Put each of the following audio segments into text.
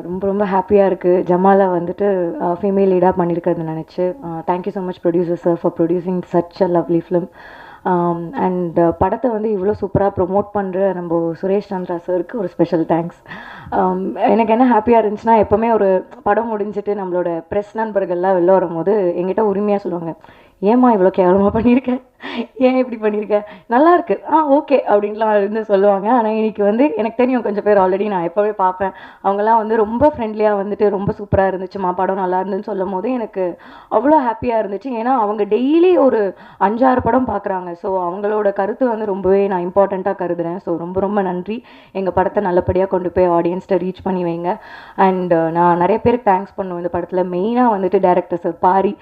ரொம்ப ரொம்ப ஹாப்பியாக இருக்குது ஜமாலை வந்துட்டு ஃபீமேல் லீடாக பண்ணியிருக்கிறது நினச்சி. Thank you so much producer sir for producing such a lovely film. And படத்தை வந்து இவ்வளோ சூப்பராக ப்ரொமோட் பண்ணுற நம்ம சுரேஷ் சந்திரா சாருக்கு ஒரு ஸ்பெஷல் தேங்க்ஸ். எனக்கு என்ன ஹாப்பியாக இருந்துச்சுன்னா, எப்போவுமே ஒரு படம் முடிஞ்சிட்டு நம்மளோட ப்ரெஸ் நண்பர்கள்லாம் வெளில வரும்போது என்கிட்ட உரிமையாக சொல்லுவாங்க, ஏம்மா இவ்வளோ கேவலமாக பண்ணியிருக்கேன், ஏன் இப்படி பண்ணியிருக்கேன், நல்லா இருக்கு, ஓகே அப்படின்லாம் இருந்து சொல்லுவாங்க. ஆனால் இன்னைக்கு வந்து எனக்கு தெரியும் கொஞ்சம் பேர் ஆல்ரெடி நான் எப்போவே பார்ப்பேன், அவங்கெல்லாம் வந்து ரொம்ப ஃப்ரெண்ட்லியாக வந்துட்டு ரொம்ப சூப்பராக இருந்துச்சுமா படம் நல்லா இருந்துன்னு சொல்லும் போது எனக்கு அவ்வளோ ஹாப்பியாக இருந்துச்சு. ஏன்னா அவங்க டெய்லி ஒரு 5-6 படம் பார்க்குறாங்க. ஸோ அவங்களோட கருத்து வந்து ரொம்பவே நான் இம்பார்ட்டண்ட்டாக கருதுகிறேன். ஸோ ரொம்ப ரொம்ப நன்றி. எங்கள் படத்தை நல்லபடியாக கொண்டு போய் ஆடியன்ஸ்ட்டை ரீச் பண்ணி வைங்க. அண்ட் நான் நிறைய பேருக்கு தேங்க்ஸ் பண்ணுவேன் இந்த படத்தில். மெயினாக வந்துட்டு director sir Pari,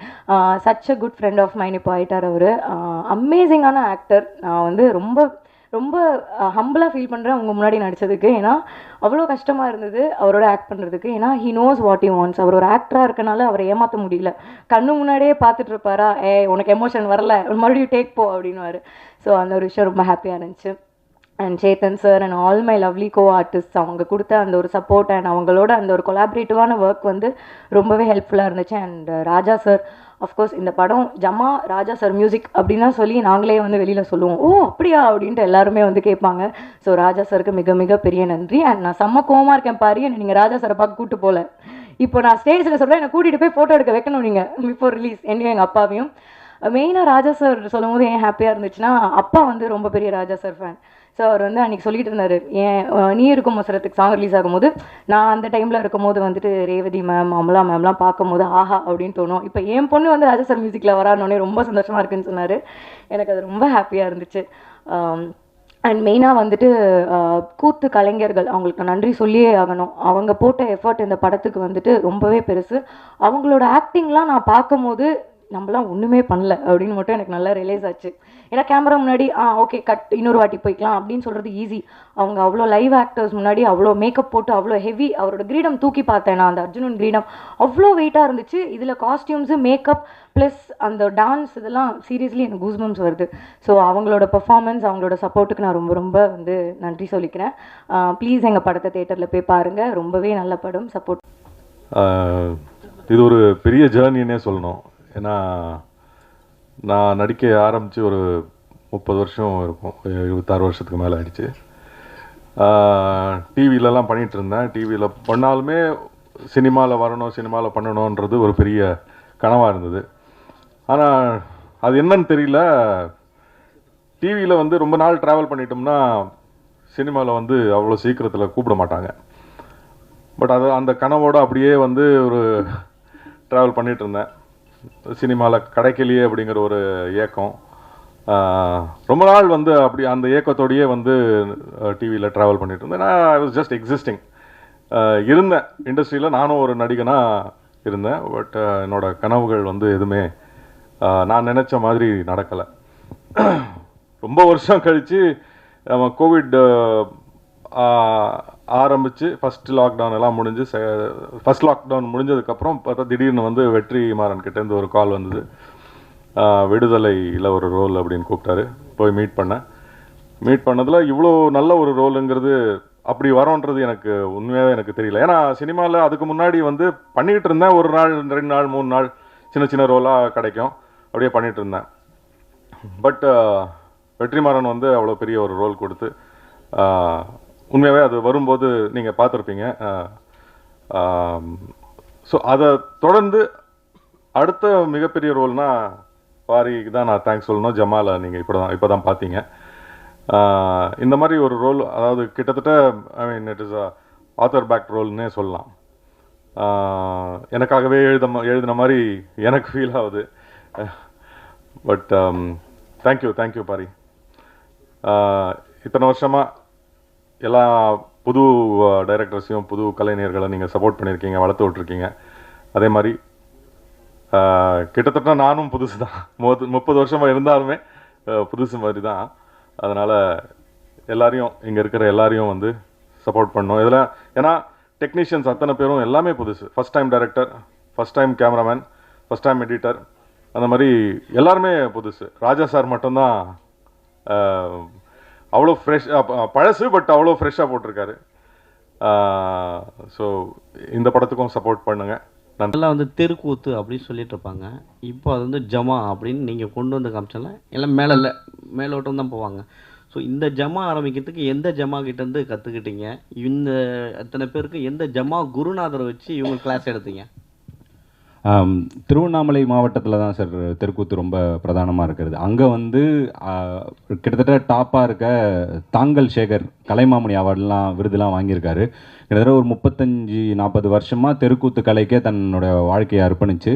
such a good friend of mine. இப்போ ஆகிட்டார் அவர். அமேசிங்கான ஆக்டர். நான் வந்து ரொம்ப ரொம்ப ஹம்பிளாக ஃபீல் பண்ணுறேன் உங்கள் முன்னாடி நடித்ததுக்கு. ஏன்னா அவ்வளோ கஷ்டமாக இருந்தது அவரோட ஆக்ட் பண்ணுறதுக்கு. ஏன்னா he knows what he wants. அவர் ஒரு ஆக்டராக இருக்கனால அவரை ஏமாற்ற முடியல. கண்ணு முன்னாடியே பார்த்துட்டு இருப்பாரா, உனக்கு எமோஷன் வரல, மறுபடியும் டேக் போ அப்படின்னுவார். ஸோ அந்த ஒரு விஷயம் ரொம்ப ஹாப்பியாக இருந்துச்சு. And Chetan sir and all my lovely co artist, அவங்க கொடுத்த அந்த ஒரு சப்போர்ட் அண்ட் அவங்களோட அந்த ஒரு கொலாபரேட்டிவான ஒர்க் வந்து ரொம்பவே ஹெல்ப்ஃபுல்லாக இருந்துச்சு. அண்ட் ராஜா சார், அஃப்கோர்ஸ் இந்த படம் ஜமா ராஜா சார் மியூசிக் அப்படின்னா சொல்லி நாங்களே வந்து வெளியில் சொல்லுவோம், ஓ அப்படியா அப்படின்ட்டு எல்லாருமே வந்து கேட்பாங்க. ஸோ ராஜா சாருக்கு மிக மிக பெரிய நன்றி. அண்ட் நான் செம்ம கோவமாக இருக்கேன் பாரு, நீங்கள் ராஜா சாரை பார்க்க கூப்பிட்டு போகல. இப்போ நான் ஸ்டேஜில் சொல்கிறேன், என்னை கூட்டிகிட்டு போய் ஃபோட்டோ எடுக்க வைக்கணும் நீங்கள் பிஃபோர் ரிலீஸ், என்னையும் எங்கள் அப்பாவையும். மெயினாக ராஜா சார் சொல்லும் போது ஏன் ஹாப்பியாக இருந்துச்சுன்னா, அப்பா வந்து ரொம்ப பெரிய ராஜா சார் ஃபேன். ஸோ அவர் வந்து அன்றைக்கி சொல்லிட்டு இருந்தார், நீ இருக்கும் மசரத்துக்கு சாங் ரிலீஸ் ஆகும்போது நான் அந்த டைமில் இருக்கும்போது வந்துட்டு ரேவதி மேம் அமலா மேம்லாம் பார்க்கும்போது ஆஹா அப்படின்னு தோணும். இப்போ என் பொண்ணு வந்து ராஜா சார் மியூசிக்கில் வரானோடனே ரொம்ப சந்தோஷமாக இருக்குன்னு சொன்னார். எனக்கு அது ரொம்ப ஹாப்பியாக இருந்துச்சு. அண்ட் மெயினாக வந்துட்டு கூத்து கலைஞர்கள், அவங்களுக்கு நன்றி சொல்லியே ஆகணும். அவங்க போட்ட எஃபர்ட் இந்த படத்துக்கு வந்துட்டு ரொம்பவே பெருசு. அவங்களோட ஆக்டிங்லாம் நான் பார்க்கும்போது நம்மளாம் ஒன்றுமே பண்ணல அப்படின்னு மட்டும் எனக்கு நல்லா ரியலைஸ் ஆச்சு. ஏன்னா கேமரா முன்னாடி ஓகே கட், இன்னொரு வாட்டி போய்க்கலாம் அப்படின்னு சொல்கிறது ஈஸி. அவங்க அவ்வளோ லைவ் ஆக்டர்ஸ் முன்னாடி அவ்வளோ மேக்கப் போட்டு அவ்வளோ ஹெவி, அவரோட கிரீடம் தூக்கி பார்த்தேன் நான், அந்த அர்ஜுனன் கிரீடம் அவ்வளோ வெயிட்டாக இருந்துச்சு. இதில் காஸ்டியூம்ஸு, மேக்கப் ப்ளஸ் அந்த டான்ஸ், இதெல்லாம் சீரியஸ்லி எனக்கு கூஸ்பம்ஸ் வருது. ஸோ அவங்களோட பர்ஃபார்மன்ஸ், அவங்களோட சப்போர்ட்டுக்கு நான் ரொம்ப ரொம்ப வந்து நன்றி சொல்லிக்கிறேன். ப்ளீஸ் எங்கள் படத்தை தேட்டரில் போய் பாருங்கள், ரொம்பவே நல்ல படம். சப்போர்ட். இது ஒரு பெரிய ஜேர்னின்னே சொல்லணும். ஏன்னா நான் நடிக்க ஆரம்பித்து ஒரு 30 வருஷம் இருக்கும், 26 வருஷத்துக்கு மேலே ஆயிடுச்சு. டிவிலலாம் பண்ணிகிட்டு இருந்தேன். டிவியில் பண்ணாலுமே சினிமாவில் வரணும், சினிமாவில் பண்ணணுன்றது ஒரு பெரிய கனவாக இருந்தது. ஆனால் அது என்னன்னு தெரியல, டிவியில் வந்து ரொம்ப நாள் ட்ராவல் பண்ணிட்டோம்னா சினிமாவில் வந்து அவ்வளோ சீக்கிரத்தில் கூப்பிட மாட்டாங்க. பட் அது அந்த கனவோடு அப்படியே வந்து ஒரு ட்ராவல் பண்ணிகிட்டு இருந்தேன். சினிமாவில் கிடைக்கலையே அப்படிங்கிற ஒரு ஏக்கம். ரொம்ப நாள் வந்து அப்படி அந்த ஏக்கத்தோடையே வந்து டிவியில் ட்ராவல் பண்ணிட்டு இருந்தேன். நான் ஐ வாஸ் ஜஸ்ட் எக்ஸிஸ்டிங் இருந்தேன். இண்டஸ்ட்ரியில் நானும் ஒரு நடிகனாக இருந்தேன். பட் என்னோடய கனவுகள் வந்து எதுவுமே நான் நினச்ச மாதிரி நடக்கலை. ரொம்ப வருஷம் கழித்து கோவிட் ஆரம்பித்து ஃபஸ்ட் லாக்டவுன் எல்லாம் முடிஞ்சு, ஃபஸ்ட் லாக்டவுன் முடிஞ்சதுக்கப்புறம் பார்த்தா திடீர்னு வந்து வெற்றிமாறன் கிட்டேருந்து ஒரு கால் வந்தது. விடுதலையில் ஒரு ரோல் அப்படின்னு கூப்பிட்டாரு. போய் மீட் பண்ணதில் இவ்வளோ நல்ல ஒரு ரோலுங்கிறது அப்படி வரோன்றது எனக்கு உண்மையாகவே எனக்கு தெரியல. ஏன்னா சினிமாவில் அதுக்கு முன்னாடி வந்து பண்ணிக்கிட்டு இருந்தேன். ஒரு நாள் 2 நாள் 3 நாள் சின்ன சின்ன ரோலாக கிடைக்கும், அப்படியே பண்ணிகிட்டு இருந்தேன். பட் வெற்றிமாறன் வந்து அவ்வளோ பெரிய ஒரு ரோல் கொடுத்து, உண்மையாகவே அது வரும்போது நீங்கள் பார்த்துருப்பீங்க. ஸோ அதை தொடர்ந்து அடுத்த மிகப்பெரிய ரோல்னால் பாரிக்கு தான் நான் தேங்க்ஸ் சொல்லணும். ஜமாலை நீங்கள் இப்போ தான் பார்த்தீங்க. இந்த மாதிரி ஒரு ரோல், அதாவது கிட்டத்தட்ட I mean it is author back ரோல்னே சொல்லலாம். எனக்காகவே எழுதின மாதிரி எனக்கு ஃபீல் ஆகுது. But thank you Paari. இத்தனை வருஷமாக எல்லா புது டைரக்டர்ஸையும் புது கலைஞர்களை நீங்கள் சப்போர்ட் பண்ணியிருக்கீங்க, வளர்த்து விட்ருக்கீங்க. அதே மாதிரி கிட்டத்தட்ட நானும் புதுசு தான், 30 வருஷமாக இருந்தாலுமே புதுசு மாதிரி தான். அதனால் எல்லாரையும், இங்கே இருக்கிற எல்லாரையும் வந்து சப்போர்ட் பண்ணோம் இதில். ஏன்னா டெக்னீஷியன்ஸ் அத்தனை பேரும் எல்லாமே புதுசு. First time director, first time cameraman, first time editor, அந்த மாதிரி எல்லாருமே புதுசு. ராஜா சார் மட்டும்தான் அவ்வளோ ஃப்ரெஷ், பழசு பட் அவ்வளோ ஃப்ரெஷ்ஷாக போட்டிருக்காரு. ஸோ இந்த படத்துக்கும் சப்போர்ட் பண்ணுங்கள். அதெல்லாம் வந்து தெருக்கூத்து அப்படின்னு சொல்லிட்டு இருப்பாங்க. இப்போ அது வந்து ஜமா அப்படின்னு நீங்கள் கொண்டு வந்து காமிச்சால எல்லாம் மேலோட்டம் தான் போவாங்க. ஸோ இந்த ஜமா ஆரம்பிக்கிறதுக்கு எந்த ஜமா கிட்டேருந்து கற்றுக்கிட்டீங்க? இந்த அத்தனை பேருக்கு எந்த ஜமா குருநாதரை வச்சு இவங்க கிளாஸ் எடுத்தீங்க? திருவண்ணாமலை மாவட்டத்தில் தான் சார் தெருக்கூத்து ரொம்ப பிரதானமாக இருக்கிறது. அங்கே வந்து கிட்டத்தட்ட டாப்பாக இருக்க தாங்கல் சேகர் கலைமாமணி அவார்டெலாம் விருதுலாம் வாங்கியிருக்காரு. கிட்டத்தட்ட ஒரு 35-40 வருஷமாக தெருக்கூத்து கலைக்கே தன்னோட வாழ்க்கையை அர்ப்பணித்து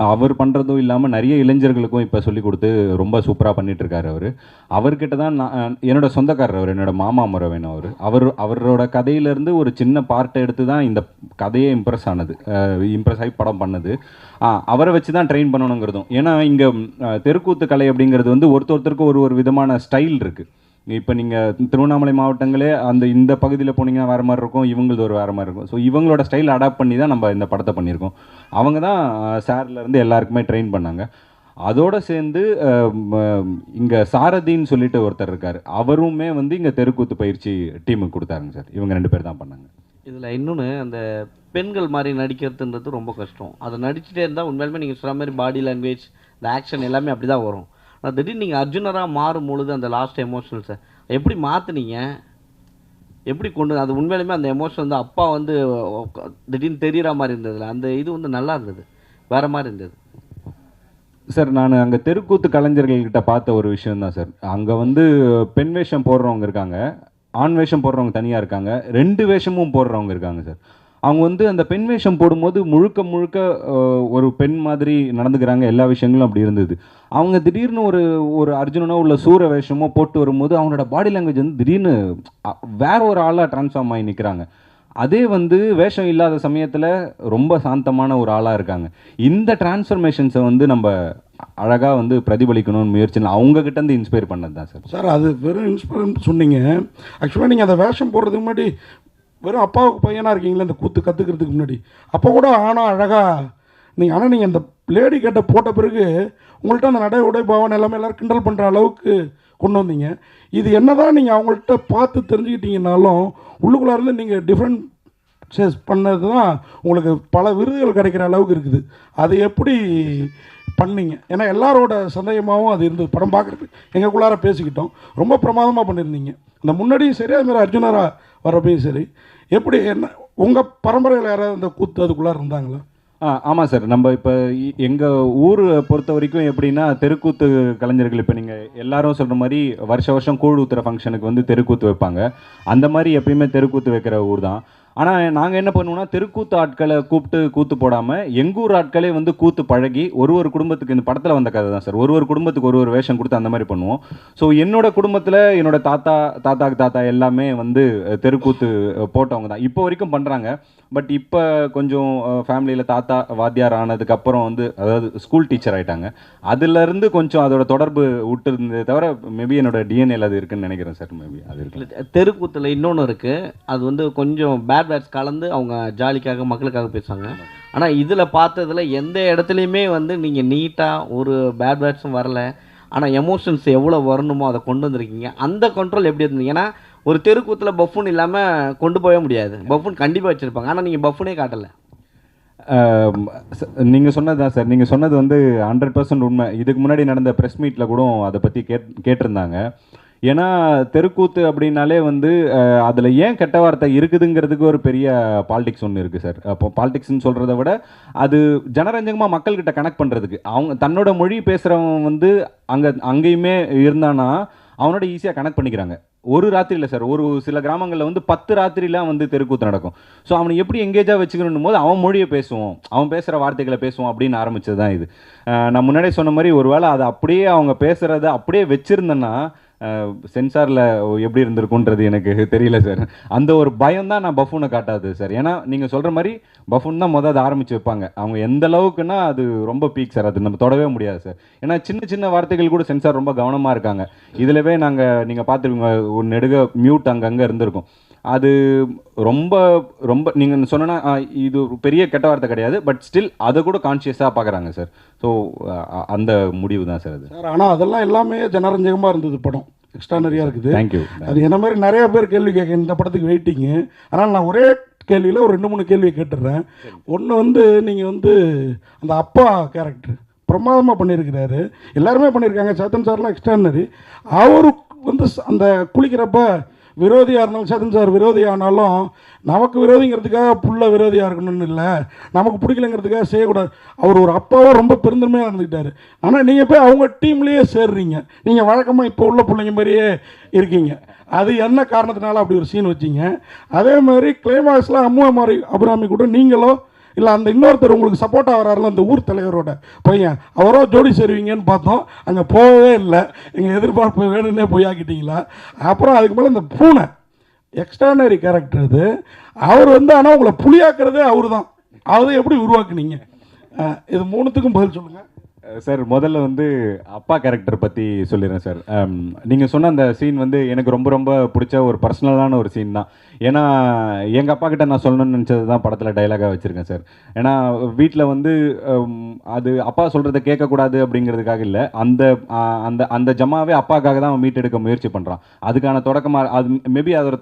அவர் பண்ணுறதும் இல்லாமல் நிறைய இளைஞர்களுக்கும் இப்போ சொல்லிக் கொடுத்து ரொம்ப சூப்பராக பண்ணிகிட்ருக்காரு. அவர்கிட்ட தான் நான் என்னோட சொந்தக்காரர், என்னோட மாமா முறை வேணும். அவரோட கதையிலேருந்து ஒரு சின்ன பார்ட்டை எடுத்து தான் இந்த கதையே இம்ப்ரெஸ் ஆகி படம் பண்ணது. அவரை வச்சு தான் ட்ரெயின் பண்ணணுங்கிறதும். ஏன்னா இங்கே தெருக்கூத்து கலை அப்படிங்கிறது வந்து ஒருத்தருக்கு ஒரு விதமான ஸ்டைல் இருக்குது. இப்போ நீங்கள் திருவண்ணாமலை மாவட்டங்களே இந்த பகுதியில் போனீங்கன்னா வேறு மாதிரி இருக்கும், இவங்களது ஒரு வேறு மாதிரி இருக்கும். ஸோ இவங்களோட ஸ்டைல் அடாப்ட் பண்ணி தான் நம்ம இந்த படத்தை பண்ணியிருக்கோம். அவங்க தான் சார்லேருந்து எல்லாருக்குமே ட்ரெயின் பண்ணாங்க. அதோடு சேர்ந்து இங்கே சாரதின்னு சொல்லிட்டு ஒருத்தர் இருக்கார், அவருமே வந்து இங்கே தெருக்கூத்து பயிற்சி டீமுக்கு கொடுத்தாருங்க சார். இவங்க 2 பேர் தான் பண்ணாங்க. இதில் இன்னொன்று, அந்த பெண்கள் மாதிரி நடிக்கிறதுன்றது ரொம்ப கஷ்டம். அதை நடிச்சுட்டே இருந்தால் உண்மையிலுமே நீங்கள் சொல்கிற மாதிரி பாடி லாங்குவேஜ், இந்த ஆக்ஷன் எல்லாமே அப்படி தான் வரும். ஆனால் திடீர்னு நீங்கள் அர்ஜுனராக மாறும் பொழுது அந்த லாஸ்ட் எமோஷனல்ஸை எப்படி மாற்றுனீங்க? எப்படி அது உண்மையிலுமே அந்த எமோஷன் வந்து அப்பா வந்து திடீர்னு தெரிகிற மாதிரி இருந்ததில்ல, அந்த இது வந்து நல்லா இருந்தது, வேறு மாதிரி இருந்தது சார். நான் அங்கே தெருக்கூத்து கலைஞர்கள்கிட்ட பார்த்த ஒரு விஷயம் தான் சார். அங்கே வந்து பெண் வேஷம் போடுறவங்க இருக்காங்க, ஆண் வேஷம் போடுறவங்க தனியாக இருக்காங்க, 2 வேஷமும் போடுறவங்க இருக்காங்க சார். அவங்க வந்து அந்த பெண் வேஷம் போடும்போது முழுக்க ஒரு பெண் மாதிரி நடந்துக்கிறாங்க. எல்லா விஷயங்களும் அப்படி இருந்தது. அவங்க திடீர்னு ஒரு அர்ஜுனனோ உள்ள சூர வேஷமோ போட்டு வரும்போது அவங்களோட பாடி லாங்குவேஜ் வந்து திடீர்னு வேற ஒரு ஆளாக ட்ரான்ஸ்ஃபார்ம் ஆகி நிற்கிறாங்க. அதே வந்து வேஷம் இல்லாத சமயத்தில் ரொம்ப சாந்தமான ஒரு ஆளாக இருக்காங்க. இந்த டிரான்ஸ்ஃபர்மேஷன்ஸை வந்து நம்ம அழகாக வந்து பிரதிபலிக்கணும்னு முயற்சி அவங்கக்கிட்ட இருந்து இன்ஸ்பயர் பண்ணது தான் சார். சார் அது வெறும் இன்ஸ்பயர் சொன்னீங்க. ஆக்சுவலாக நீங்கள் அந்த வேஷம் போடுறதுக்கு முன்னாடி வெறும் அப்பாவுக்கு பையனாக இருக்கீங்களே இந்த கூத்து கற்றுக்கிறதுக்கு முன்னாடி, அப்போ கூட ஆனால் அழகாக நீங்கள் இந்த லேடி கேட்ட போட்ட பிறகு உங்கள்கிட்ட அந்த நடை உடை பாவனை எல்லாமே எல்லோரும் கிண்டல் பண்ணுற அளவுக்கு கொண்டு வந்தீங்க. இது என்ன தான் நீங்கள் அவங்கள்ட்ட பார்த்து தெரிஞ்சுக்கிட்டீங்கன்னாலும் உள்ளுக்குள்ளே இருந்து நீங்கள் டிஃப்ரெண்ட் சேஸ் பண்ணது தான் உங்களுக்கு பல விருதுகள் கிடைக்கிற அளவுக்கு இருக்குது. அது எப்படி பண்ணீங்க? ஏன்னா எல்லாரோட சந்தேகமாகவும் அது இருந்தது. படம் பார்க்குறதுக்கு எங்களுக்குள்ளார பேசிக்கிட்டோம், ரொம்ப பிரமாதமாக பண்ணியிருந்தீங்க. அந்த முன்னாடியும் சரி, அதுமாதிரி அர்ஜுனராக வரப்பையும் சரி. எப்படி என்ன உங்கள் பரம்பரையில் யாராவது அந்த கூத்து அதுக்குள்ளார இருந்தாங்களா? ஆமாம் சார். நம்ம இப்போ எங்கள் ஊர் பொறுத்த வரைக்கும் எப்படின்னா தெருக்கூத்து கலைஞர்கள் இப்போ நீங்கள் எல்லாரும் சொல்கிற மாதிரி வருஷம் கூழ் ஊற்றுற ஃபங்க்ஷனுக்கு வந்து தெருக்கூத்து வைப்பாங்க. அந்த மாதிரி எப்பயுமே தெருக்கூத்து வைக்கிற ஊர் தான். ஆனால் நாங்கள் என்ன பண்ணுவோம்னா தெருக்கூத்து ஆட்களை கூப்பிட்டு கூத்து போடாமல் எங்கூர் ஆட்களே வந்து கூத்து பழகி ஒரு குடும்பத்துக்கு, இந்த படத்தில் வந்த கதை தான் சார், ஒரு குடும்பத்துக்கு ஒரு வேஷம் கொடுத்து அந்த மாதிரி பண்ணுவோம். ஸோ என்னோட குடும்பத்தில் என்னோட தாத்தா எல்லாமே வந்து தெருக்கூத்து போட்டவங்க தான் இப்போ வரைக்கும் பண்ணுறாங்க. பட் இப்போ கொஞ்சம் ஃபேமிலியில் தாத்தா வாத்தியார் ஆனதுக்கப்புறம் வந்து, அதாவது ஸ்கூல் டீச்சர் ஆகிட்டாங்க, அதுலேருந்து கொஞ்சம் அதோட தொடர்பு விட்டு இருந்ததே தவிர மேபி என்னோட டிஎன்ஏல அது இருக்குன்னு நினைக்கிறேன் சார். மேபி அது இருக்கு. தெருக்கூத்தில் இன்னொன்று இருக்குது, அது வந்து கொஞ்சம் பேட் வேர்ட்ஸ் கலந்து அவங்க ஜாலிக்காக மக்களுக்காக பேசுவாங்க. ஆனால் இதில் பார்த்ததில் எந்த இடத்துலையுமே வந்து நீங்கள் நீட்டாக ஒரு பேட் வேர்ட்ஸும் வரல, ஆனால் எமோஷன்ஸ் எவ்வளோ வரணுமோ அதை கொண்டு வந்திருக்கீங்க. அந்த கண்ட்ரோல் எப்படி இருந்தீங்க? ஏன்னா ஒரு தெருக்கூத்தில் பஃபூன் இல்லாமல் கொண்டு போகவே முடியாது. பஃபூன் கண்டிப்பாக வச்சுருப்பாங்க, ஆனால் நீங்கள் பஃபூனே காட்டலை. நீங்கள் சொன்னது தான் சார். நீங்கள் சொன்னது வந்து 100% உண்மை. இதுக்கு முன்னாடி நடந்த ப்ரெஸ் மீட்டில் கூட அதை பற்றி கேட்டிருந்தாங்க. ஏன்னா தெருக்கூத்து அப்படின்னாலே வந்து அதில் ஏன் கெட்ட வார்த்தை இருக்குதுங்கிறதுக்கு ஒரு பெரிய பாலிடிக்ஸ் ஒன்று இருக்குது சார். அப்போ பாலிடிக்ஸ்ன்னு சொல்கிறத விட அது ஜனரஞ்சகமாக மக்கள்கிட்ட கனெக்ட் பண்ணுறதுக்கு, அவங்க தன்னோட மொழி பேசுகிறவன் வந்து அங்கேயுமே இருந்தானா அவனோட ஈஸியாக கனெக்ட் பண்ணிக்கிறாங்க. ஒரு ராத்திரியில் சார், ஒரு சில கிராமங்களில் வந்து 10 ராத்திரிலாம் வந்து தெருக்கூத்து நடக்கும். ஸோ அவனை எப்படி எங்கேஜாக வச்சுக்கணும் போது அவன் மொழியை பேசுவோம், அவன் பேசுகிற வார்த்தைகளை பேசுவோம் அப்படின்னு ஆரம்பித்தது தான் இது. நான் முன்னாடியே சொன்ன மாதிரி ஒரு வேளை அதை அப்படியே அவங்க பேசுகிறத அப்படியே வச்சுருந்தேன்னா சென்சாரில் எப்படி இருந்திருக்குன்றது எனக்கு தெரியல சார். அந்த ஒரு பயம் தான் நான் பஃபூனை காட்டாது சார். ஏன்னா நீங்கள் சொல்கிற மாதிரி பஃபூன் தான் அதை ஆரம்பித்து வைப்பாங்க. அவங்க எந்த அளவுக்குன்னா அது ரொம்ப பீக் சார், அது நம்ம தொடவே முடியாது சார். ஏன்னா சின்ன வார்த்தைகள் கூட சென்சார் ரொம்ப கவனமாக இருக்காங்க. இதிலவே நீங்கள் பார்த்துருவீங்க, ஒரு நெடுக மியூட் அங்கங்கே இருந்திருக்கும். அது ரொம்ப நீங்கள் சொன்னா இது ஒரு பெரிய கெட்ட வார்த்தை கிடையாது, பட் ஸ்டில் அதை கூட கான்ஷியஸாக பார்க்குறாங்க சார். ஸோ அந்த முடிவு தான் சார் அது சார். ஆனால் அதெல்லாம் எல்லாமே ஜனரஞ்சகமாக இருந்தது, படம் எக்ஸ்ட்ரானரியாக இருக்குது. தேங்க்யூ. அது என்ன மாதிரி நிறைய பேர் கேள்வி கேட்க இந்த படத்துக்கு வெயிட்டிங்கு. ஆனால் நான் ஒரே கேள்வியில் ஒரு 2-3 கேள்வியை கேட்டுடுறேன். ஒன்று வந்து நீங்கள் வந்து அந்த அப்பா கேரக்டர் பிரமாதமாக பண்ணியிருக்கிறாரு. எல்லாருமே பண்ணியிருக்காங்க. சேத்தன் சார்லாம் எக்ஸ்ட்ரானரி. அவர் வந்து அந்த குளிக்கிறப்ப விரோதியாக இருந்தாலும், சேத்தன் சார் விரோதியானாலும் நமக்கு விரோதிங்கிறதுக்காக புள்ள விரோதியாக இருக்கணும்னு இல்லை, நமக்கு பிடிக்கலங்கிறதுக்காக செய்யக்கூடாது. அவர் ஒரு அப்பாவாக ரொம்ப பெருந்தன்மையாக இருந்துக்கிட்டார். ஆனால் நீங்கள் போய் அவங்க டீம்லேயே சேர்றீங்க. நீங்கள் வழக்கமாக இப்போ உள்ள பிள்ளைங்க மாதிரியே இருக்கீங்க. அது என்ன காரணத்தினால அப்படி ஒரு சீன் வச்சிங்க? அதே மாதிரி கிளைமாக்ஸில் அம்மா அபிராமி கூட நீங்களோ இல்லை அந்த இன்னொருத்தர் உங்களுக்கு சப்போர்ட்டாக வராருல அந்த ஊர் தலைவரோட பையன், அவரோ ஜோடி சேருவீங்கன்னு பார்த்தோம். அங்கே போகவே இல்லை. எங்கள் எதிர்பார்ப்பு வேணும்னே பொய்யாக்கிட்டீங்களா? அப்புறம் அதுக்கு மேலே இந்த பூனை எக்ஸ்ட்ரானரி கேரக்டர் அது. அவர் வந்து ஆனால் உங்களை புலியாக்குறதே அவர் தான். அதை எப்படி உருவாக்குனீங்க? இது 3த்துக்கும் பதில் சொல்லுங்கள் சார். முதல்ல வந்து அப்பா கேரக்டர் பற்றி சொல்லிடுறேன் சார். நீங்கள் சொன்ன அந்த சீன் வந்து எனக்கு ரொம்ப ரொம்ப பிடிச்ச ஒரு பர்சனலான ஒரு சீன் தான். ஏன்னா எங்கள் அப்பா கிட்ட நான் சொல்லணும்னு நினச்சது தான் படத்தில் டைலாகாக வச்சுருக்கேன் சார். ஏன்னா வீட்டில் வந்து அது அப்பா சொல்கிறத கேட்கக்கூடாது அப்படிங்கிறதுக்காக இல்லை, அந்த அந்த அந்த ஜமாவே அப்பாக்காக தான் அவன் மீட்டெடுக்க முயற்சி பண்ணுறான். அதுக்கான தொடக்கமாக அது மேபி அதோட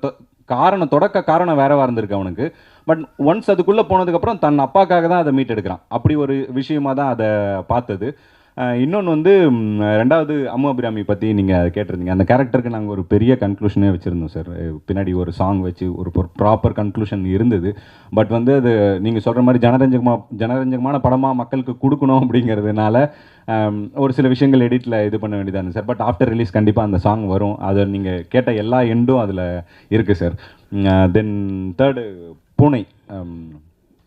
தொடக்க காரணம் வேறவா இருந்திருக்கு அவனுக்கு. பட் ஒன்ஸ் அதுக்குள்ளே போனதுக்கப்புறம் தன் அப்பாக்காக தான் அதை மீட்டெடுக்கிறான். அப்படி ஒரு விஷயமாக தான் அதை பார்த்தது. இன்னொன்று வந்து ரெண்டாவது அம்மு அபிராமி பற்றி நீங்கள் கேட்டிருந்தீங்க. அந்த கேரக்டருக்கு நாங்கள் ஒரு பெரிய கன்க்ளூஷனே வச்சுருந்தோம் சார். பின்னாடி ஒரு சாங் வச்சு ஒரு ப்ராப்பர் கன்க்ளூஷன் இருந்தது. பட் வந்து அது நீங்கள் சொல்கிற மாதிரி ஜனரஞ்சகமான படமாக மக்களுக்கு கொடுக்கணும் அப்படிங்கிறதுனால ஒரு சில விஷயங்கள் எடிட்டில் இது பண்ண வேண்டியதாக இருந்துச்சு சார். பட் ஆஃப்டர் ரிலீஸ் கண்டிப்பாக அந்த சாங் வரும். அதை நீங்கள் கேட்ட எல்லா எண்டும் அதில் இருக்குது சார். தென் தேர்டு பூனை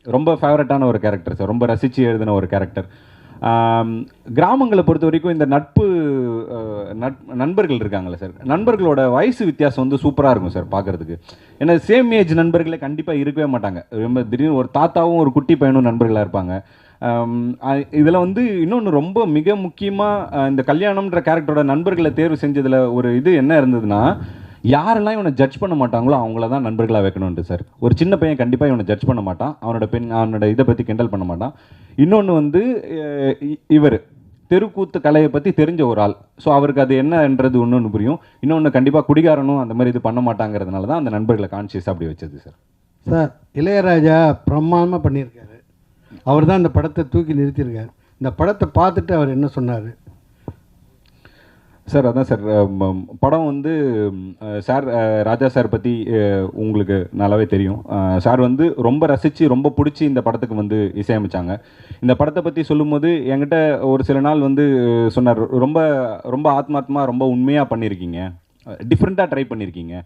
ரொம்ப ஃபேவரட்டான ஒரு கேரக்டர் சார். ரொம்ப ரசித்து எழுதின ஒரு கேரக்டர். கிராமங்களை பொறுத்த வரைக்கும் இந்த நண்பர்கள் இருக்காங்களே சார், நண்பர்களோட வயசு வித்தியாசம் வந்து சூப்பராக இருக்கும் சார் பார்க்குறதுக்கு. ஏன்னா சேம் ஏஜ் நண்பர்களே கண்டிப்பாக இருக்கவே மாட்டாங்க. ரொம்ப திடீர்னு ஒரு தாத்தாவும் ஒரு குட்டி பையனும் நண்பர்களாக இருப்பாங்க. இதில் வந்து இன்னொன்று ரொம்ப மிக முக்கியமாக இந்த கல்யாணம்ன்ற கேரக்டரோட நண்பர்களை தேர்வு செஞ்சதில் ஒரு இது என்ன இருந்ததுன்னா, யாரெல்லாம் இவனை ஜட்ஜ் பண்ண மாட்டாங்களோ அவங்கள தான் நண்பர்களாக வைக்கணுன்ட்டு சார். ஒரு சின்ன பையன் கண்டிப்பாக இவனை ஜட்ஜ் பண்ண மாட்டான், அவனோட இதை பற்றி கிண்டல் பண்ண மாட்டான். இன்னொன்று வந்து இவர் தெருக்கூத்து கலையை பற்றி தெரிஞ்ச ஒரு ஆள். ஸோ அவருக்கு அது என்னன்றது ஒன்று புரியும். இன்னொன்று கண்டிப்பாக குடிகாரனும் அந்த மாதிரி இது பண்ண மாட்டாங்கிறதுனால தான் அந்த நண்பர்களை கான்ஷியஸாக அப்படி வச்சது சார். சார் இளையராஜா பிரமாதமாக பண்ணியிருக்காரு. அவர் தான் இந்த படத்தை தூக்கி நிறுத்தியிருக்கார். இந்த படத்தை பார்த்துட்டு அவர் என்ன சொன்னார் சார்? அதான் சார், படம் வந்து சார் ராஜா சார் பற்றி உங்களுக்கு நல்லாவே தெரியும். சார் வந்து ரொம்ப ரசித்து ரொம்ப பிடிச்சி இந்த படத்துக்கு வந்து இசையமைச்சாங்க. இந்த படத்தை பற்றி சொல்லும்போது என்கிட்ட ஒரு சில நாள் வந்து சொன்னார், ரொம்ப ரொம்ப ஆத்மாத்மா ரொம்ப உண்மையாக பண்ணியிருக்கீங்க, டிஃப்ரெண்ட்டாக ட்ரை பண்ணியிருக்கீங்க.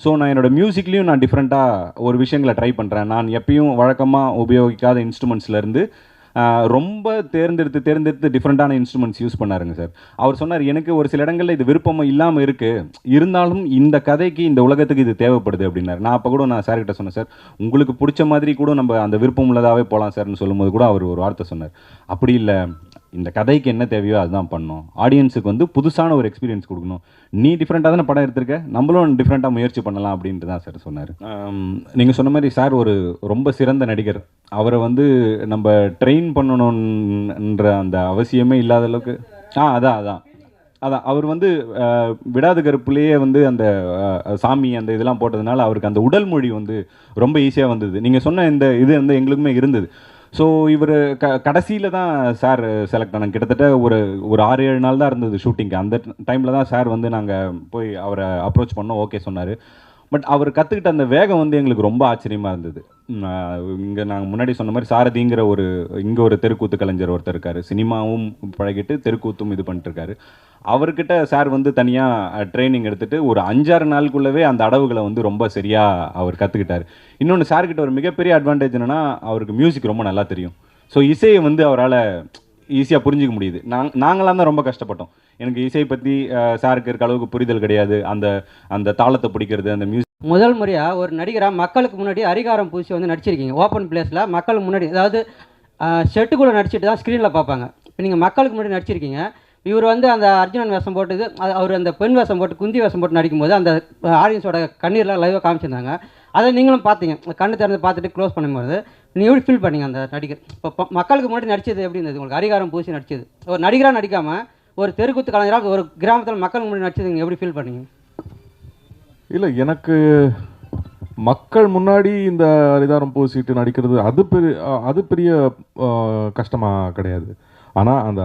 ஸோ நான் என்னோடய மியூசிக்லேயும் நான் டிஃப்ரெண்ட்டாக ஒரு விஷயங்களை ட்ரை பண்ணுறேன். நான் எப்பயும் வழக்கமாக உபயோகிக்காத இன்ஸ்ட்ருமெண்ட்ஸ்லேருந்து ரொம்ப தேர்ந்தெடுத்து டிஃப்ரெண்ட்டான இன்ஸ்ட்ருமெண்ட்ஸ் யூஸ் பண்ணாருங்க சார். அவர் சொன்னார், எனக்கு ஒரு சில இடங்களில் இது விருப்பம் இல்லாமல் இருக்குது, இருந்தாலும் இந்த கதைக்கு இந்த உலகத்துக்கு இது தேவைப்படுது அப்படின்னாரு. நான் அப்போ கூட நான் சார்கிட்ட சொன்னேன், சார் உங்களுக்கு பிடிச்ச மாதிரி கூட நம்ம அந்த விருப்பம் உள்ளதாகவே போகலாம் சார்னு சொல்லும்போது கூட அவர் ஒரு வார்த்தை சொன்னார், அப்படி இல்லை, இந்த கதைக்கு என்ன தேவையோ அதுதான் பண்ணணும், ஆடியன்ஸுக்கு வந்து புதுசான ஒரு எக்ஸ்பீரியன்ஸ் கொடுக்கணும், நீ டிஃப்ரெண்ட்டாக தானே படம் எடுத்திருக்க, நம்மளும் டிஃப்ரெண்ட்டாக முயற்சி பண்ணலாம் அப்படின்ட்டு தான் சார் சொன்னார். நீங்கள் சொன்ன மாதிரி சார் ஒரு ரொம்ப சிறந்த நடிகர். அவரை வந்து நம்ம ட்ரெயின் பண்ணணுன்ற அந்த அவசியமே இல்லாத அளவுக்கு அதான் அவர் வந்து விடாது கருப்புலேயே வந்து அந்த சாமி அந்த இதெல்லாம் போட்டதுனால அவருக்கு அந்த உடல் மொழி வந்து ரொம்ப ஈஸியாக வந்தது. நீங்கள் சொன்ன இந்த இது வந்து எங்களுக்குமே இருந்தது. ஸோ இவர் கடைசியில் தான் சார் செலக்ட் ஆனாங்க. கிட்டத்தட்ட ஒரு 6-7 நாள் தான் இருந்தது ஷூட்டிங்கு. அந்த டைமில் தான் சார் வந்து நாங்கள் போய் அவரை அப்ரோச் பண்ணோம், ஓகே சொன்னார். பட் அவர் கற்றுக்கிட்ட அந்த வேகம் வந்து எங்களுக்கு ரொம்ப ஆச்சரியமாக இருந்தது. இங்கே நாங்கள் முன்னாடி சொன்ன மாதிரி சாரதிங்கிற இங்கே ஒரு தெருக்கூத்து கலைஞர் ஒருத்தர் இருக்கார், சினிமாவும் பழகிட்டு தெருக்கூத்தும் இது பண்ணிட்டுருக்காரு. அவர்கிட்ட சார் வந்து தனியாக ட்ரைனிங் எடுத்துகிட்டு ஒரு 5-6 நாளுக்குள்ளவே அந்த அடவுகளை வந்து ரொம்ப சரியாக அவர் கற்றுக்கிட்டார். இன்னொன்று சார்கிட்ட ஒரு மிகப்பெரிய அட்வான்டேஜ் என்னென்னா அவருக்கு மியூசிக் ரொம்ப நல்லா தெரியும். ஸோ இசையை வந்து அவரால் ஈஸியாக புரிஞ்சிக்க முடியுது. நாங்களாம் தான் ரொம்ப கஷ்டப்பட்டோம். எனக்கு இசை பற்றி சாருக்கு இருக்க அளவுக்கு புரிதல் கிடையாது. அந்த தாளத்தை பிடிக்கிறது, அந்த மியூசிக். முதல் முறையாக ஒரு நடிகராக மக்களுக்கு முன்னாடி அரிகாரம் பூசி வந்து நடிச்சிருக்கீங்க ஓப்பன் பிளேஸில். மக்களுக்கு முன்னாடி, அதாவது ஷெட்டுக்குள்ளே நடிச்சிட்டு தான் ஸ்க்ரீனில் பார்ப்பாங்க. இப்போ நீங்கள் மக்களுக்கு முன்னாடி நடிச்சிருக்கீங்க. இவர் வந்து அந்த அர்ஜுனன் வேஷம் போட்டு அவர் அந்த பெண் வேஷம் போட்டு குந்தி வேஷம் போட்டு நடிக்கும்போது அந்த ஆடியன்ஸோட கண்ணீர்லாம் லைவாக காமிச்சிருந்தாங்க. அதை நீங்களும் பார்த்தீங்க, கண்ணு திறந்து பார்த்துட்டு க்ளோஸ் பண்ணும்போது நீங்கள் எப்படி ஃபீல் பண்ணீங்க அந்த நடிகர்? இப்போ மக்களுக்கு முன்னாடி நடிச்சது எப்படி இருந்தது உங்களுக்கு? அரிகாரம் பூசி நடிச்சது ஒரு நடிகராக நடிக்காமல் ஒரு தெருக்கூத்து கலைஞராக ஒரு கிராமத்தில் மக்களுக்கு முன்னாடி நடிச்சது நீங்கள் எப்படி ஃபீல் பண்ணீங்க? இல்லை, எனக்கு மக்கள் முன்னாடி இந்த அரிதாரம் பூசிட்டு நடிக்கிறது அது பெரிய கஷ்டமாக கிடையாது. ஆனால் அந்த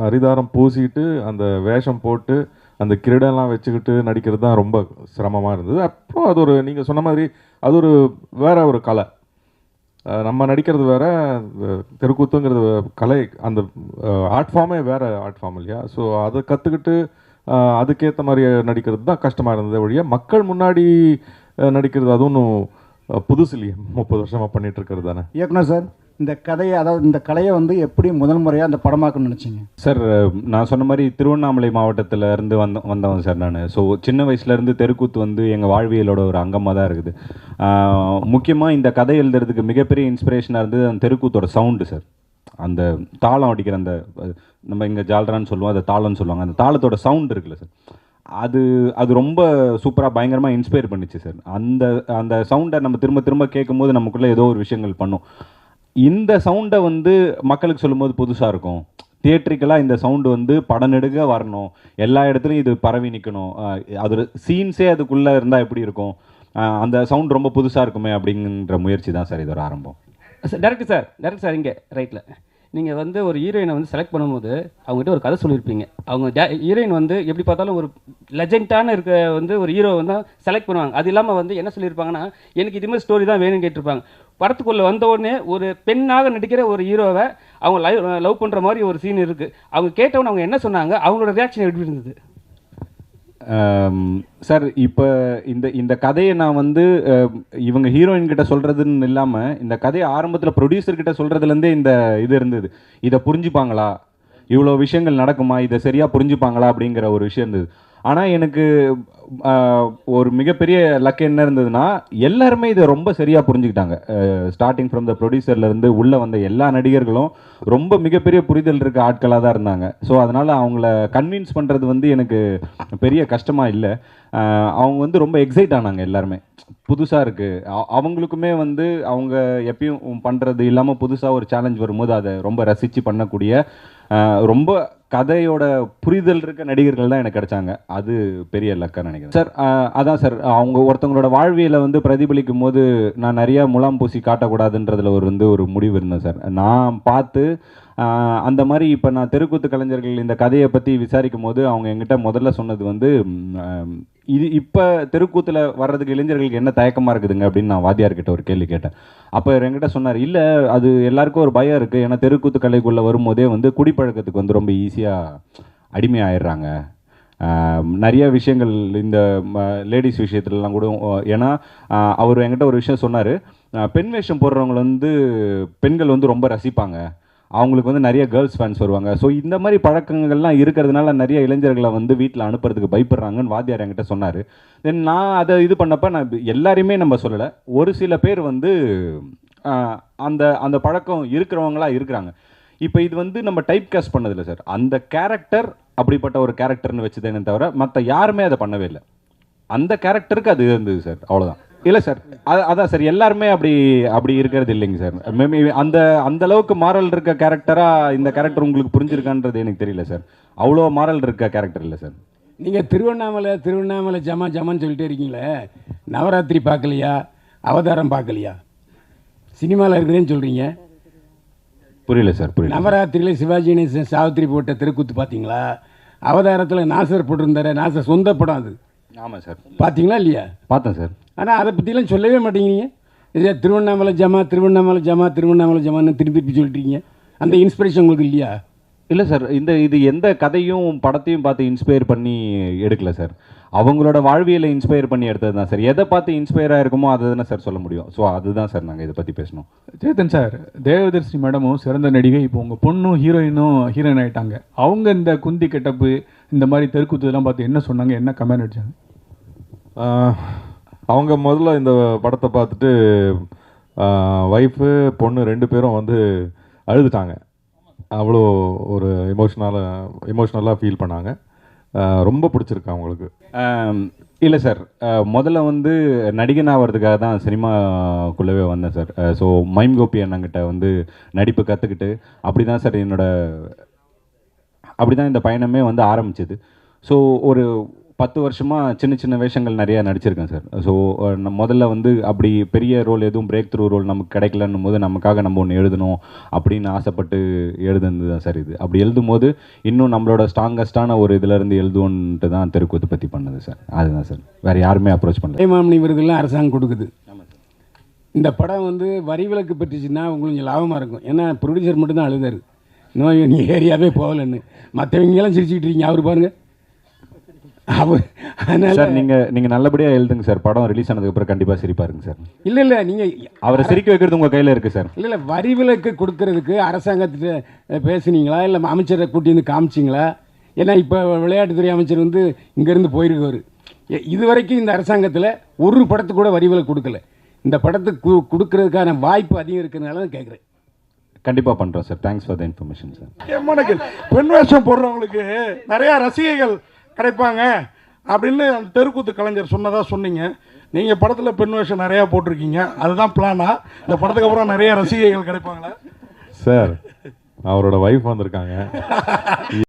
அரிதாரம் பூசிட்டு அந்த வேஷம் போட்டு அந்த கிரீடெல்லாம் வச்சுக்கிட்டு நடிக்கிறது தான் ரொம்ப சிரமமாக இருந்தது. அப்புறம் அது ஒரு நீங்கள் சொன்ன மாதிரி அது ஒரு வேற ஒரு கலை. நம்ம நடிக்கிறது வேற, தெருக்கூத்துங்கிறது கலை, அந்த ஆர்ட் ஃபார்மே வேற ஆர்ட் ஃபார்ம் இல்லையா? ஸோ அதை கற்றுக்கிட்டு அதுக்கேற்ற மாதிரி நடிக்கிறது தான் கஷ்டமாக இருந்தது ஒழிய மக்கள் முன்னாடி நடிக்கிறது அது ஒன்றும் புதுசு இல்லையே, 30 வருஷமாக பண்ணிட்டு இருக்கிறது தானே. இயக்குனர் சார், இந்த கதையை அதாவது இந்த கலையை வந்து எப்படி முதல் முறையாக அந்த படமாக்கணும்னு நினச்சிங்க? சார், நான் சொன்ன மாதிரி திருவண்ணாமலை மாவட்டத்தில் இருந்து வந்தவன் சார் நான். ஸோ சின்ன வயசுலேருந்து தெருக்கூத்து வந்து எங்கள் வாழ்வியலோட ஒரு அங்கமாக தான் இருக்குது. முக்கியமாக இந்த கதை எழுதுறதுக்கு மிகப்பெரிய இன்ஸ்பிரேஷனாக இருந்தது அந்த தெருக்கூத்தோட சவுண்டு சார். அந்த தாளம் அடிக்கிற அந்த நம்ம இங்கே ஜால்ரான்னு சொல்லுவோம், அந்த தாளம்னு சொல்லுவாங்க, அந்த தாளத்தோட சவுண்ட் இருக்குல்ல சார், அது ரொம்ப சூப்பராக பயங்கரமாக இன்ஸ்பயர் பண்ணிச்சு சார். அந்த சவுண்டை நம்ம திரும்ப திரும்ப கேட்கும்போது நமக்குள்ளே ஏதோ ஒரு விஷயங்கள் பண்ணும். இந்த சவுண்டை வந்து மக்களுக்கு சொல்லும்போது புதுசாக இருக்கும். தியேட்ரிக்கலாக இந்த சவுண்டு வந்து படம் நெடுக வரணும், எல்லா இடத்துலையும் இது பரவி நிற்கணும், அது சீன்ஸே அதுக்குள்ளே இருந்தால் எப்படி இருக்கும், அந்த சவுண்ட் ரொம்ப புதுசாக இருக்குமே அப்படிங்கிற முயற்சி தான் சார் இதோட ஆரம்பம். டேரக்டர் சார் இங்கே ரைட்டில் நீங்கள் வந்து ஒரு ஹீரோயினை வந்து செலக்ட் பண்ணும்போது அவங்ககிட்ட ஒரு கதை சொல்லியிருப்பீங்க. அவங்க ஹீரோயின் வந்து எப்படி பார்த்தாலும் ஒரு லெஜெண்டான இருக்க வந்து ஒரு ஹீரோ வந்து செலக்ட் பண்ணுவாங்க. அது இல்லாமல் வந்து என்ன சொல்லியிருப்பாங்கன்னா, எனக்கு இதுமாதிரி ஸ்டோரி தான் வேணும்னு கேட்டிருப்பாங்க. படத்துக்குள்ளே வந்த உடனே ஒரு பெண்ணாக நடிக்கிற ஒரு ஹீரோவை அவங்க லவ் பண்ணுற மாதிரி ஒரு சீன் இருக்குது. அவங்க கேட்டவொன்னே அவங்க என்ன சொன்னாங்க, அவங்களோட ரியாக்ஷன் எப்படி இருந்தது? சார், இப்போ இந்த கதையை நான் வந்து இவங்க ஹீரோயின் கிட்ட சொல்கிறதுன்னு இல்லாமல் இந்த கதையை ஆரம்பத்தில் ப்ரொடியூசர்கிட்ட சொல்கிறதுலேருந்தே இந்த இது இருந்தது. இதை புரிஞ்சுப்பாங்களா, இவ்வளோ விஷயங்கள் நடக்குமா, இதை சரியாக புரிஞ்சுப்பாங்களா அப்படிங்கிற ஒரு விஷயம் இருந்தது. ஆனால் எனக்கு ஒரு மிகப்பெரிய லக் என்ன இருந்ததுன்னா, எல்லாருமே இதை ரொம்ப சரியாக புரிஞ்சுக்கிட்டாங்க. ஸ்டார்டிங் ஃப்ரம் த ப்ரொடியூசர்லேருந்து உள்ளே வந்த எல்லா நடிகர்களும் ரொம்ப மிகப்பெரிய புரிதல் இருக்க ஆட்களாக தான் இருந்தாங்க. ஸோ அதனால் அவங்கள கன்வின்ஸ் பண்ணுறது வந்து எனக்கு பெரிய கஷ்டமாக இல்லை. அவங்க வந்து ரொம்ப எக்ஸைட் ஆனாங்க. எல்லாருமே புதுசாக இருக்குது, அவங்களுக்குமே வந்து அவங்க எப்பயும் பண்ணுறது இல்லாமல் புதுசாக ஒரு சேலஞ்ச் வரும்போது அதை ரொம்ப ரசித்து பண்ணக்கூடிய ரொம்ப கதையோட புரிதல் இருக்க நடிகர்கள் தான் எனக்கு கிடைச்சாங்க. அது பெரிய லக்காக நினைக்கிறேன் சார். அதான் சார், அவங்க ஒருத்தவங்களோட வாழ்வியலை வந்து பிரதிபலிக்கும் போது நான் நிறையா முலாம் பூசி காட்டக்கூடாதுன்றதில் ஒரு முடிவு இருந்தேன் சார். நான் பார்த்து அந்த மாதிரி இப்போ நான் தெருக்கூத்து கலைஞர்கள் இந்த கதையை பற்றி விசாரிக்கும் போது அவங்க எங்கிட்ட முதல்ல சொன்னது வந்து, இது இப்போ தெருக்கூத்தில் வர்றதுக்கு இளைஞர்களுக்கு என்ன தயக்கமாக இருக்குதுங்க அப்படின்னு நான் வாத்தியார்கிட்ட ஒரு கேள்வி கேட்டேன். அப்போ என்கிட்ட சொன்னார், இல்லை அது எல்லாருக்கும் ஒரு பயம் இருக்குது, ஏன்னா தெருக்கூத்து கலைக்குள்ளே வரும்போதே வந்து குடிப்பழக்கத்துக்கு வந்து ரொம்ப ஈஸியாக அடிமையாயிடுறாங்க. நிறைய விஷயங்கள் இந்த லேடிஸ் விஷயத்துலலாம் கூட, ஏன்னா அவர் என்கிட்ட ஒரு விஷயம் சொன்னார், பெண் வேஷம் போடுறவங்களை வந்து பெண்கள் வந்து ரொம்ப ரசிப்பாங்க, அவங்களுக்கு வந்து நிறைய கேர்ள்ஸ் ஃபேன்ஸ் வருவாங்க. ஸோ இந்த மாதிரி பழக்கங்கள்லாம் இருக்கிறதுனால நிறைய இளைஞர்களை வந்து வீட்டில் அனுப்புறதுக்கு பயப்படுறாங்கன்னு வாத்தியார் என்கிட்ட சொன்னார். தென் நான் அதை இது பண்ணப்போ நான் எல்லாரையுமே நம்ம சொல்லலை, ஒரு சில பேர் வந்து அந்த பழக்கம் இருக்கிறவங்களா இருக்கிறாங்க. இப்போ இது வந்து நம்ம டைப் காஸ்ட் பண்ணதில்லை சார், அந்த கேரக்டர் அப்படிப்பட்ட ஒரு கேரக்டர்னு வச்சுதேனே தவிர மற்ற யாருமே அதை பண்ணவே இல்லை. அந்த கேரக்டருக்கு அது இருந்தது சார், அவ்வளோதான். இல்லை சார், அதான் சார், எல்லாருமே அப்படி இருக்கிறது இல்லைங்க சார். மேபி அந்த அளவுக்கு மாரல் இருக்க கேரக்டராக இந்த கேரக்டர் உங்களுக்கு புரிஞ்சிருக்கான்றது எனக்கு தெரியல சார். அவ்வளோ மாரல் இருக்க கேரக்டர் இல்லை சார். நீங்கள் திருவண்ணாமலை ஜமான்னு சொல்லிட்டே இருக்கீங்களே, நவராத்திரி பார்க்கலையா, அவதாரம் பார்க்கலையா, சினிமாவில் இருக்கிறேன்னு சொல்கிறீங்க? புரியல சார், புரியல. நவராத்திரியில் சிவாஜி கணேசன் சாவித்திரி போட்ட தெருக்கூத்து பார்த்தீங்களா? அவதாரத்தில் நாசர் போட்டிருந்தாரு, நாசர் சொந்த படம் அது. ஆமாம் சார். பார்த்தீங்களா இல்லையா? பார்த்தேன் சார். ஆனால் அதை பற்றிலாம் சொல்லவே மாட்டேங்கிறீங்க. இதே திருவண்ணாமலை ஜமான்னு திருப்பி சொல்லிட்டீங்க. அந்த இன்ஸ்பிரேஷன் உங்களுக்கு இல்லையா? இல்லை சார், இது எந்த கதையும் படத்தையும் பார்த்து இன்ஸ்பயர் பண்ணி எடுக்கல சார், அவங்களோட வாழ்வியலை இன்ஸ்பயர் பண்ணி எடுத்தது தான் சார். எதை பார்த்து இன்ஸ்பயர் ஆகிருக்குமோ அதை தானே சார் சொல்ல முடியும். ஸோ அதுதான் சார் நாங்கள் இதை பற்றி பேசணும். சேத்தன் சார், தேவதர்ஷினி மேடமும் சிறந்த நடிகை, இப்போ உங்கள் பொண்ணும் ஹீரோயின் ஆகிட்டாங்க. அவங்க இந்த குந்தி கெட்டப்பு இந்த மாதிரி தெருக்கூத்துலாம் பார்த்து என்ன சொன்னாங்க, என்ன கமெண்ட் அடிச்சாங்க? அவங்க முதல்ல இந்த படத்தை பார்த்துட்டு ஒய்ஃபு பொண்ணு 2 பேரும் வந்து அழுதுட்டாங்க. அவ்வளோ ஒரு எமோஷ்னலாக ஃபீல் பண்ணாங்க. ரொம்ப பிடிச்சிருக்கு அவங்களுக்கு. இல்லை சார், முதல்ல வந்து நடிகன் ஆகிறதுக்காக தான் சினிமாக்குள்ளவே வந்தேன் சார். ஸோ மைம் கோபி அண்ணங்கிட்ட வந்து நடிப்பு கற்றுக்கிட்டு அப்படி தான் சார் அப்படி தான் இந்த பயணமே வந்து ஆரம்பிச்சது. ஸோ ஒரு 10 வருஷமாக சின்ன சின்ன வேஷங்கள் நிறையா நடிச்சிருக்கேன் சார். ஸோ முதல்ல வந்து அப்படி பெரிய ரோல் எதுவும் பிரேக் த்ரூ ரோல் நமக்கு கிடைக்கலன்னும் போது நமக்காக நம்ம ஒன்று எழுதணும் அப்படின்னு ஆசைப்பட்டு எழுதுனது தான் சார் இது. அப்படி எழுதும் போது இன்னும் நம்மளோட ஸ்ட்ராங்கஸ்டான ஒரு இதிலேருந்து எழுதுவோன்ட்டு தான் தெருக்கூத்து பற்றி பண்ணது சார். அதுதான் சார், வேறு யாருமே அப்ரோச் பண்ணல. மாமணி விருதுலாம் அரசாங்கம் கொடுக்குது. இந்த படம் வந்து வரி விலக்கு பெற்றுச்சுன்னா உங்களுக்கு லாபமாக இருக்கும். ஏன்னா ப்ரொடியூசர் மட்டும்தான் அழுதாரு, நோய் நீ ஏரியாவே போகலன்னு. மற்றவங்கெல்லாம் சிரிச்சுக்கிட்டு இருக்கீங்க, அவர் பாருங்கள். சார் நீங்கள் நல்லபடியாக எழுதுங்க சார். படம் ரிலீஸ் ஆனதுக்கப்புறம் கண்டிப்பாக சிரிப்பாருங்க சார். இல்லை நீங்கள் அவரை சிரிக்க வைக்கிறது உங்கள் கையில் இருக்குது சார். இல்லை வரி விலக்கு கொடுக்கறதுக்கு அரசாங்கத்திட்ட பேசுனீங்களா, இல்லை அமைச்சரை கூட்டி வந்து காமிச்சிங்களா? ஏன்னா இப்போ விளையாட்டுத்துறை அமைச்சர் வந்து இங்கேருந்து போயிருக்கவர். இது வரைக்கும் இந்த அரசாங்கத்தில் ஒரு படத்துக்கு கூட வரி விலக்கு கொடுக்கல. இந்த படத்துக்கு கொடுக்கறதுக்கான வாய்ப்பு அதிகம் இருக்கிறதுனால தான் கேட்குறேன். கண்டிப்பாக பண்ணுறோம் sir. Thanks for the information sir. பெண் வேஷம் போடுறவங்களுக்கு நிறையா ரசிகைகள் கிடைப்பாங்க அப்படின்னு அந்த தெருக்கூத்து கலைஞர் சொன்னதாக சொன்னீங்க. நீங்கள் படத்தில் பெண் வேஷம் நிறையா போட்டிருக்கீங்க, அதுதான் பிளானா? இந்த படத்துக்கு அப்புறம் நிறைய ரசிகைகள் கிடைப்பாங்களா சார்? அவரோட வைஃப் வந்திருக்காங்க.